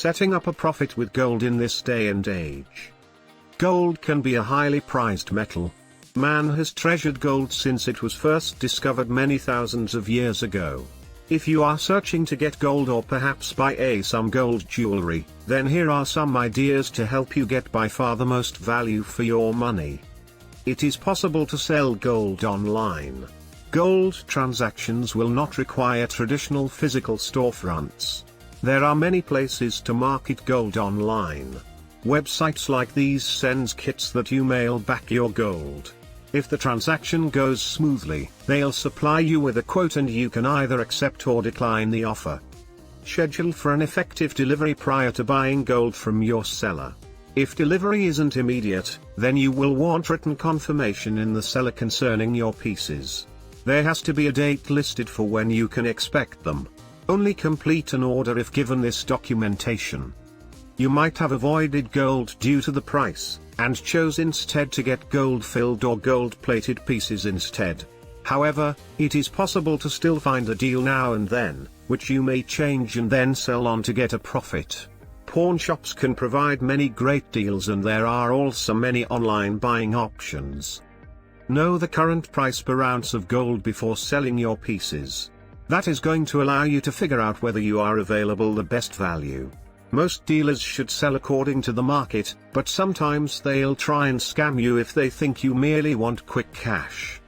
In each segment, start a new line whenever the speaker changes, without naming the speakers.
Setting up a profit with gold in this day and age. Gold can be a highly prized metal. Man has treasured gold since it was first discovered many thousands of years ago. If you are searching to get gold or perhaps buy some gold jewelry, then here are some ideas to help you get by far the most value for your money. It is possible to sell gold online. Gold transactions will not require traditional physical storefronts. There are many places to market gold online. Websites like these send kits that you mail back your gold. If the transaction goes smoothly, they'll supply you with a quote and you can either accept or decline the offer. Schedule for an effective delivery prior to buying gold from your seller. If delivery isn't immediate, then you will want written confirmation in the seller concerning your pieces. There has to be a date listed for when you can expect them. Only complete an order if given this documentation. You might have avoided gold due to the price, and chose instead to get gold-filled or gold-plated pieces instead. However, it is possible to still find a deal now and then, which you may change and then sell on to get a profit. Pawn shops can provide many great deals and there are also many online buying options. Know the current price per ounce of gold before selling your pieces. That is going to allow you to figure out whether you are available the best value. Most dealers should sell according to the market, but sometimes they'll try and scam you if they think you merely want quick cash.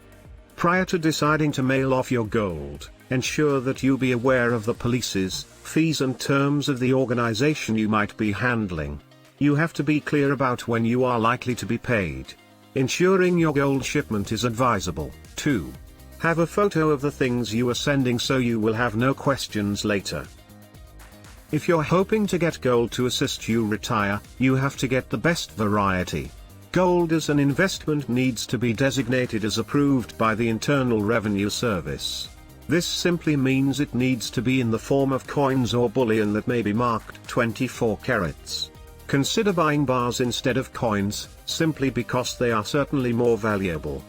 Prior to deciding to mail off your gold, ensure that you be aware of the policies, fees and terms of the organization you might be handling. You have to be clear about when you are likely to be paid. Ensuring your gold shipment is advisable. 2. Have a photo of the things you are sending so you will have no questions later. If you're hoping to get gold to assist you retire, you have to get the best variety. Gold as an investment needs to be designated as approved by the Internal Revenue Service. This simply means it needs to be in the form of coins or bullion that may be marked 24 carats. Consider buying bars instead of coins, simply because they are certainly more valuable.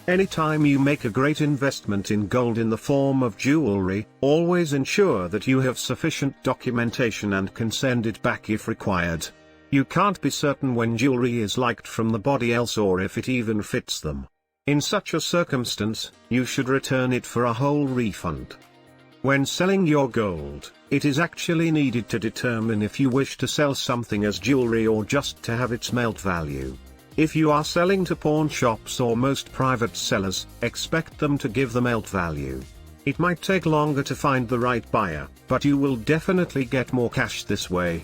Anytime you make a great investment in gold in the form of jewelry, always ensure that you have sufficient documentation and can send it back if required. You can't be certain when jewelry is liked from the body else or if it even fits them. In such a circumstance, you should return it for a whole refund. When selling your gold, it is actually needed to determine if you wish to sell something as jewelry or just to have its melt value. If you are selling to pawn shops or most private sellers, expect them to give the melt value. It might take longer to find the right buyer, but you will definitely get more cash this way.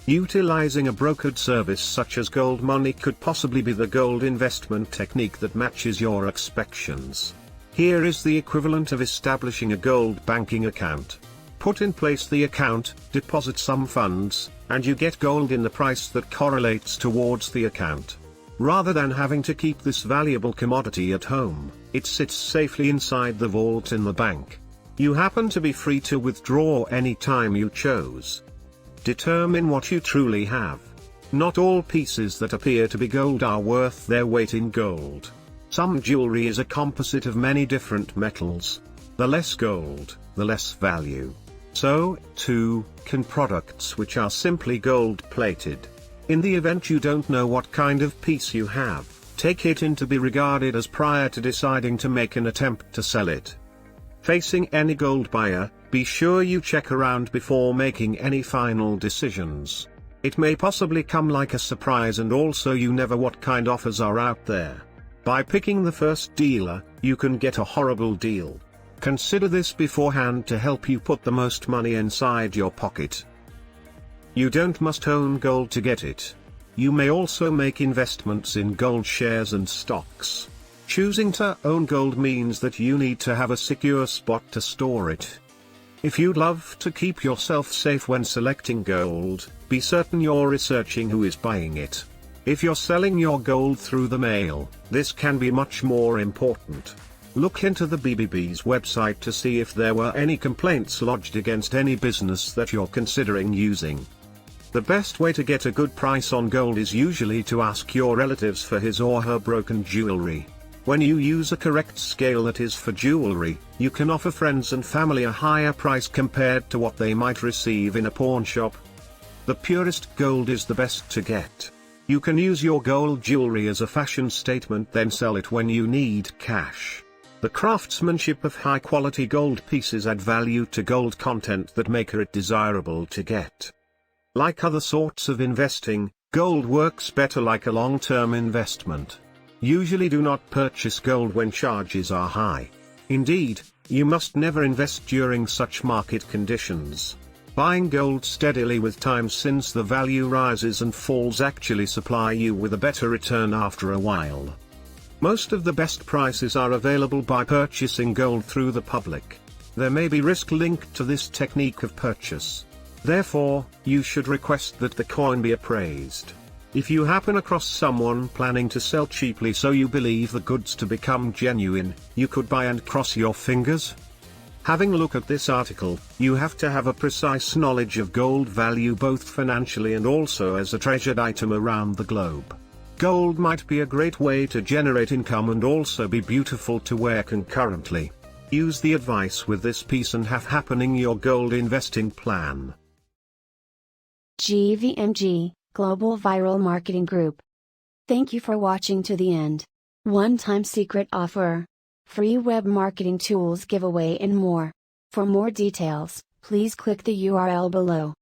Utilizing a brokered service such as Gold Money could possibly be the gold investment technique that matches your expectations. Here is the equivalent of establishing a gold banking account. Put in place the account, deposit some funds, and you get gold in the price that correlates towards the account. Rather than having to keep this valuable commodity at home, it sits safely inside the vault in the bank. You happen to be free to withdraw any time you chose. Determine what you truly have. Not all pieces that appear to be gold are worth their weight in gold. Some jewelry is a composite of many different metals. The less gold, the less value. So, too, can products which are simply gold-plated. In the event you don't know what kind of piece you have, take it in to be regarded as prior to deciding to make an attempt to sell it. Facing any gold buyer, be sure you check around before making any final decisions. It may possibly come like a surprise and also you never know what kind of offers are out there. By picking the first dealer, you can get a horrible deal. Consider this beforehand to help you put the most money inside your pocket. You don't must own gold to get it. You may also make investments in gold shares and stocks. Choosing to own gold means that you need to have a secure spot to store it. If you'd love to keep yourself safe when selecting gold, be certain you're researching who is buying it. If you're selling your gold through the mail, this can be much more important. Look into the BBB's website to see if there were any complaints lodged against any business that you're considering using. The best way to get a good price on gold is usually to ask your relatives for his or her broken jewelry. When you use a correct scale that is for jewelry, you can offer friends and family a higher price compared to what they might receive in a pawn shop. The purest gold is the best to get. You can use your gold jewelry as a fashion statement, then sell it when you need cash. The craftsmanship of high-quality gold pieces add value to gold content that make it desirable to get. Like other sorts of investing, gold works better like a long-term investment. Usually do not purchase gold when charges are high. Indeed, you must never invest during such market conditions. Buying gold steadily with time, since the value rises and falls, actually supply you with a better return after a while. Most of the best prices are available by purchasing gold through the public. There may be risk linked to this technique of purchase. Therefore, you should request that the coin be appraised. If you happen across someone planning to sell cheaply so you believe the goods to become genuine, you could buy and cross your fingers. Having a look at this article, you have to have a precise knowledge of gold value, both financially and also as a treasured item around the globe. Gold might be a great way to generate income and also be beautiful to wear concurrently. Use the advice with this piece and have happening your gold investing plan.
GVMG, Global Viral Marketing Group. Thank you for watching to the end. One-time secret offer. Free web marketing tools giveaway and more. For more details, please click the URL below.